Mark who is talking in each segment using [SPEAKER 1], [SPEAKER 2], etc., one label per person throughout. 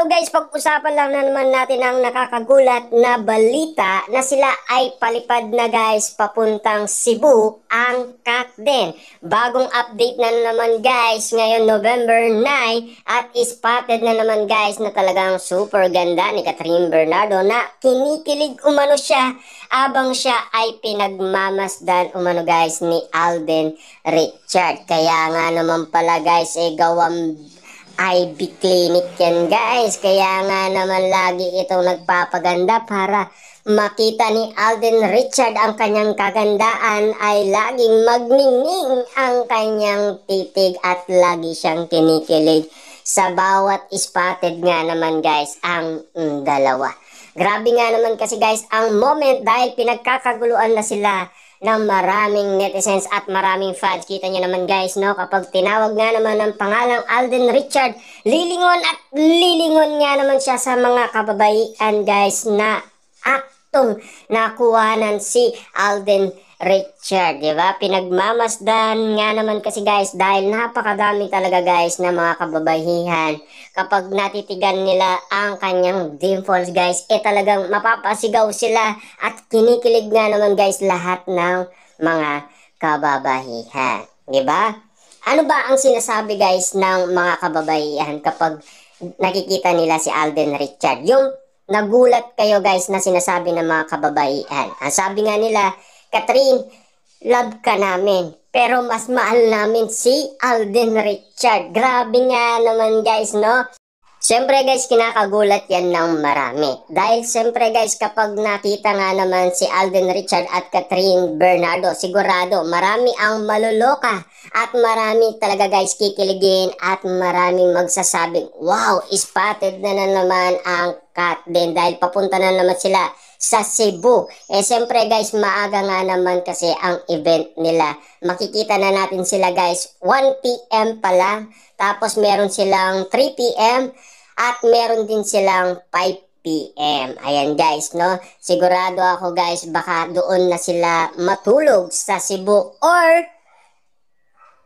[SPEAKER 1] So guys, pag-usapan lang na naman natin ang nakakagulat na balita na sila ay palipad na guys papuntang Cebu ang Kakden. Bagong update na naman guys ngayon November 9 at spotted na naman guys na talagang super ganda ni Catherine Bernardo na kinikilig umano siya abang siya ay pinagmamasdan umano guys ni Alden Richard. Kaya nga naman pala guys gawang IB Clinic yan guys. Kaya nga naman lagi itong nagpapaganda para makita ni Alden Richard ang kanyang kagandaan ay laging magningning ang kanyang titig at lagi siyang kinikilig sa bawat spotted nga naman guys ang dalawa. Grabe nga naman kasi guys ang moment dahil pinagkakaguluan na sila ng maraming netizens at maraming fans. Kita nyo naman guys, no? Kapag tinawag nga naman ng pangalang Alden Richard, lilingon at lilingon nga naman siya sa mga kababaihan guys na aktong nakuhanan si Alden Richard, diba? Pinagmamasdan nga naman kasi guys dahil napakadami talaga guys na mga kababaihan. Kapag natitigan nila ang kanyang dimples guys, talagang mapapasigaw sila at kinikilig nga naman guys lahat ng mga kababaihan. Diba? Ano ba ang sinasabi guys ng mga kababaihan kapag nakikita nila si Alden Richard? Yung nagulat kayo guys na sinasabi ng mga kababaihan. Ang sabi nga nila, Catherine, love ka namin. Pero mas mahal namin si Alden Richard. Grabe nga naman guys, no? Siyempre guys, kinakagulat yan ng marami. Dahil siyempre guys, kapag nakita nga naman si Alden Richard at Catherine Bernardo, sigurado marami ang maluloka. At marami talaga guys kikiligin at maraming magsasabing, wow, spotted na naman ang Kakden dahil papunta na naman sila sa Cebu. Siyempre guys, maaga nga naman kasi ang event nila. Makikita na natin sila guys, 1 PM pa lang. Tapos meron silang 3 PM at meron din silang 5 PM. Ayan guys, no? Sigurado ako guys, baka doon na sila matulog sa Cebu or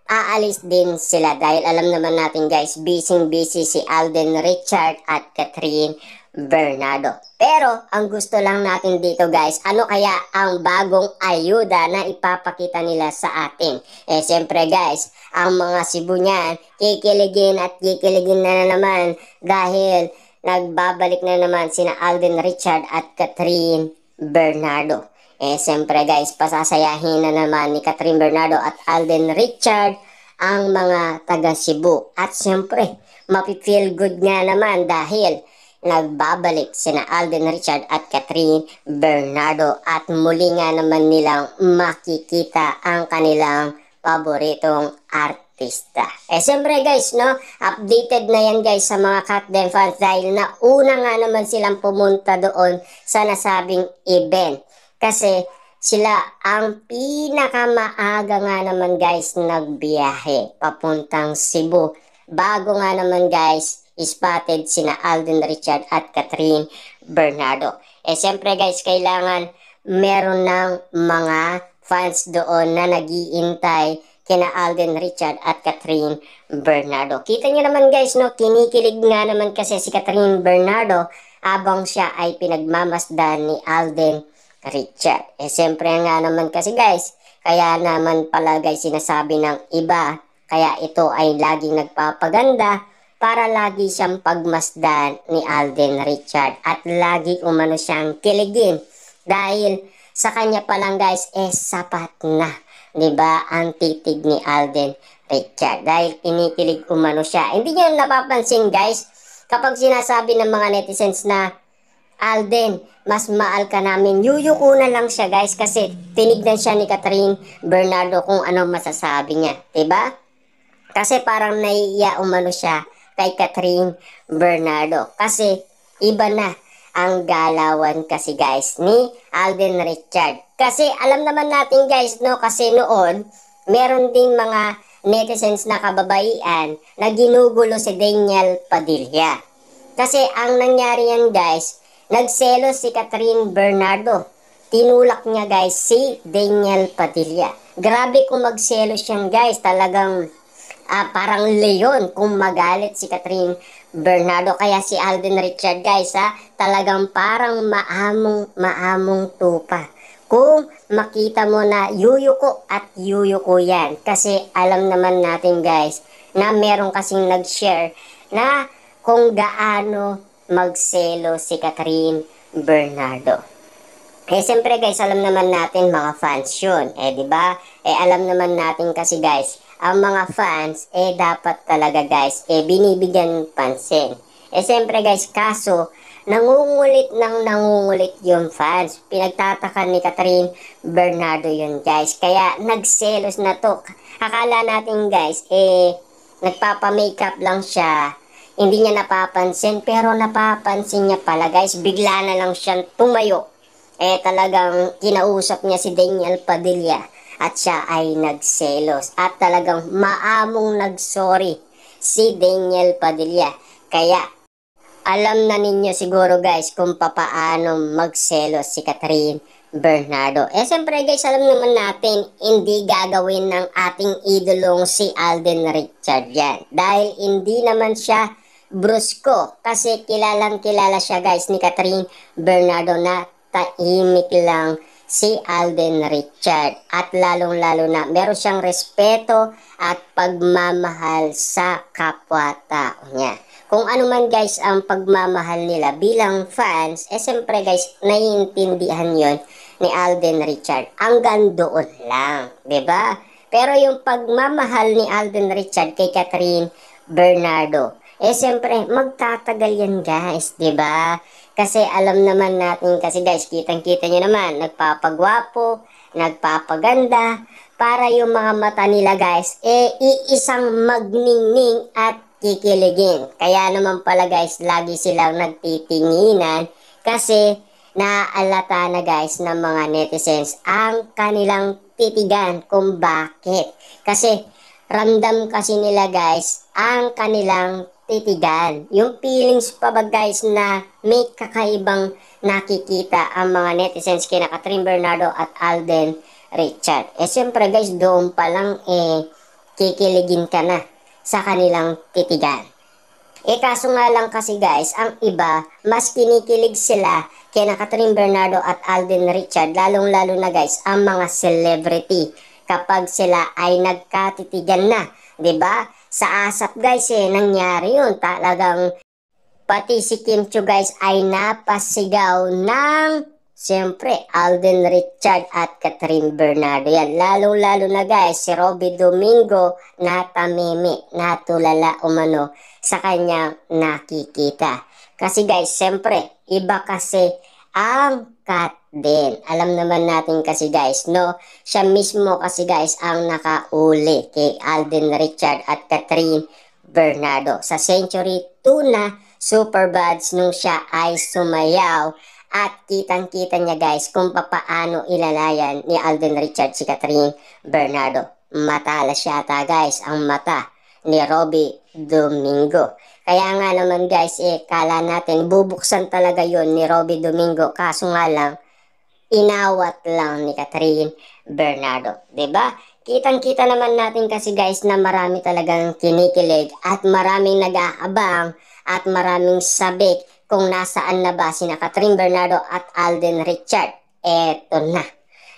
[SPEAKER 1] aalis din sila dahil alam naman natin guys, busy si Alden Richard at Catherine Bernardo. Pero ang gusto lang natin dito guys, ano kaya ang bagong ayuda na ipapakita nila sa atin? Siyempre guys, ang mga Cebu niyan, kikiligin at kikiligin na naman dahil nagbabalik na naman sina Alden Richard at Catherine Bernardo. Siyempre guys, pasasayahin na naman ni Catherine Bernardo at Alden Richard ang mga taga Cebu. At siyempre, mapifeel good nga naman dahil nagbabalik sina Alden Richard at Catherine Bernardo at muli nga naman nilang makikita ang kanilang paboritong artista. Siyempre guys, no, updated na yan guys sa mga Kakden fans dahil nauna nga naman silang pumunta doon sa nasabing event. Kasi sila ang pinakamaaga nga naman guys nagbiyahe papuntang Cebu. Bago nga naman guys, spotted sina Alden Richard at Catherine Bernardo. Siyempre guys, kailangan meron ng mga fans doon na nag-iintay kina Alden Richard at Catherine Bernardo. Kita nyo naman guys, no, kinikilig nga naman kasi si Catherine Bernardo abang siya ay pinagmamasdan ni Alden Richard. Siyempre nga naman kasi guys, kaya naman pala guys sinasabi ng iba, kaya ito ay laging nagpapaganda para lagi siyang pagmasdan ni Alden Richard at lagi umano siyang kiligin dahil sa kanya pa lang guys sapat na, 'di ba, ang titig ni Alden Richard dahil kinikilig umano siya. Hindi niyo napapansin guys kapag sinasabi ng mga netizens na Alden, mas mahal ka namin, yuyuko na lang siya guys kasi tinignan siya ni Catherine Bernardo kung ano masasabi niya, 'di ba? Kasi parang naiiya umano siya kay Catherine Bernardo kasi iba na ang galawan kasi guys ni Alden Richard. Kasi alam naman natin guys, no, kasi noon meron ding mga netizens na kababaihan na ginugulo si Daniel Padilla. Kasi ang nangyari yan guys, nagselos si Catherine Bernardo. Tinulak niya guys si Daniel Padilla. Grabe kung magselos yan guys, talagang parang leon kung magalit si Catherine Bernardo. Kaya si Alden Richard guys talagang parang maamong tupa. Kung makita mo na yuyuko at yuyuko yan. Kasi alam naman natin guys na meron kasing nag-share na kung gaano magselo si Catherine Bernardo. Siyempre guys, alam naman natin mga fans yun. Di ba? Alam naman natin kasi guys, ang mga fans, dapat talaga guys, binibigyan pansin. Siyempre guys, kaso, nangungulit yung fans. Pinagtatakan ni Catherine Bernardo yun guys. Kaya, nagselos na to. Akala natin guys, nagpapa-makeup lang siya. Hindi niya napapansin, pero napapansin niya pala guys. Bigla na lang siyang tumayo. Talagang kinausap niya si Daniel Padilla at siya ay nagselos at talagang maamong nagsorry si Daniel Padilla. Kaya alam na ninyo siguro guys kung papaano magselos si Catherine Bernardo. Siyempre guys, alam naman natin hindi gagawin ng ating idolong si Alden Richard yan. Dahil hindi naman siya brusko kasi kilalang kilala siya guys ni Catherine Bernardo na tahimik lang si Alden Richard at lalong-lalo na meron siyang respeto at pagmamahal sa kapwa-tao niya. Kung ano man guys ang pagmamahal nila bilang fans, siyempre guys, naiintindihan yon ni Alden Richard. Hanggang doon lang, 'di ba? Pero yung pagmamahal ni Alden Richard kay Catherine Bernardo, siyempre magtatagal yan guys, 'di ba? Kasi alam naman natin kasi guys, kitang-kita nyo naman, nagpapagwapo, nagpapaganda, para yung mga mata nila guys, iisang magningning at kikiligin. Kaya naman pala guys, lagi silang nagtitinginan kasi naaalata na guys ng mga netizens ang kanilang titigan kung bakit. Kasi ramdam kasi nila guys ang kanilang titigan. Yung feelings pa ba guys na may kakaibang nakikita ang mga netizens kina Catherine Bernardo at Alden Richard. Siyempre guys, doon pa lang kikiligin ka na sa kanilang titigan. Kaso nga lang kasi guys, ang iba, mas kinikilig sila kina Catherine Bernardo at Alden Richard, lalong-lalo na guys, ang mga celebrity kapag sila ay nagkatitigan na, 'di ba? Sa ASAP guys nangyari yun. Talagang pati si Kim Chiu guys ay napasigaw ng siyempre Alden Richard at Catherine Bernardo. Yan, lalong-lalo na guys si Robby Domingo natamimi, natulala umano sa kanyang nakikita. Kasi guys, siyempre iba kasi ang cut din. Alam naman natin kasi guys, no? Siya mismo kasi guys ang nakauli kay Alden Richard at Catherine Bernardo sa Century 2 na Superbads nung siya ay sumayaw at kitang-kita niya guys kung papaano ilalayan ni Alden Richard si Catherine Bernardo. Matalas yata guys ang mata ni Robby Domingo. Kaya nga naman guys, kala natin bubuksan talaga yon ni Robby Domingo. Kaso nga lang, inawat lang ni Catherine Bernardo. 'Di ba? Kitang-kita naman natin kasi guys na marami talagang kinikilig at maraming nag-aabang at maraming sabik kung nasaan na ba sina Catherine Bernardo at Alden Richard. Eto na.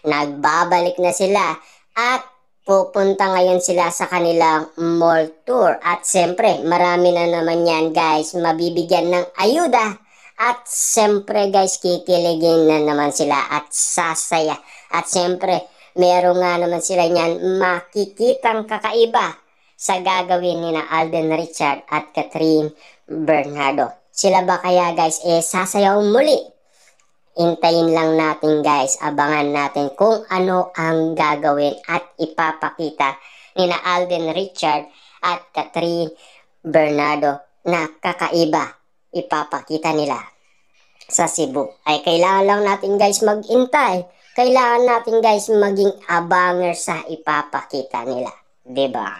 [SPEAKER 1] Nagbabalik na sila at pupunta ngayon sila sa kanilang mall tour. At siyempre, marami na naman yan guys mabibigyan ng ayuda. At siyempre guys, kikiligin na naman sila at sasaya. At siyempre, meron nga naman sila niyan makikitang kakaiba sa gagawin ni na Alden Richard at Catherine Bernardo. Sila ba kaya guys sasayaw muli? Hintayin lang natin guys, abangan natin kung ano ang gagawin at ipapakita ni na Alden Richard at Catherine Bernardo na kakaiba ipapakita nila sa Cebu. Ay kailangan lang natin guys mag-intay. Kailangan natin guys maging abanger sa ipapakita nila. 'Di ba?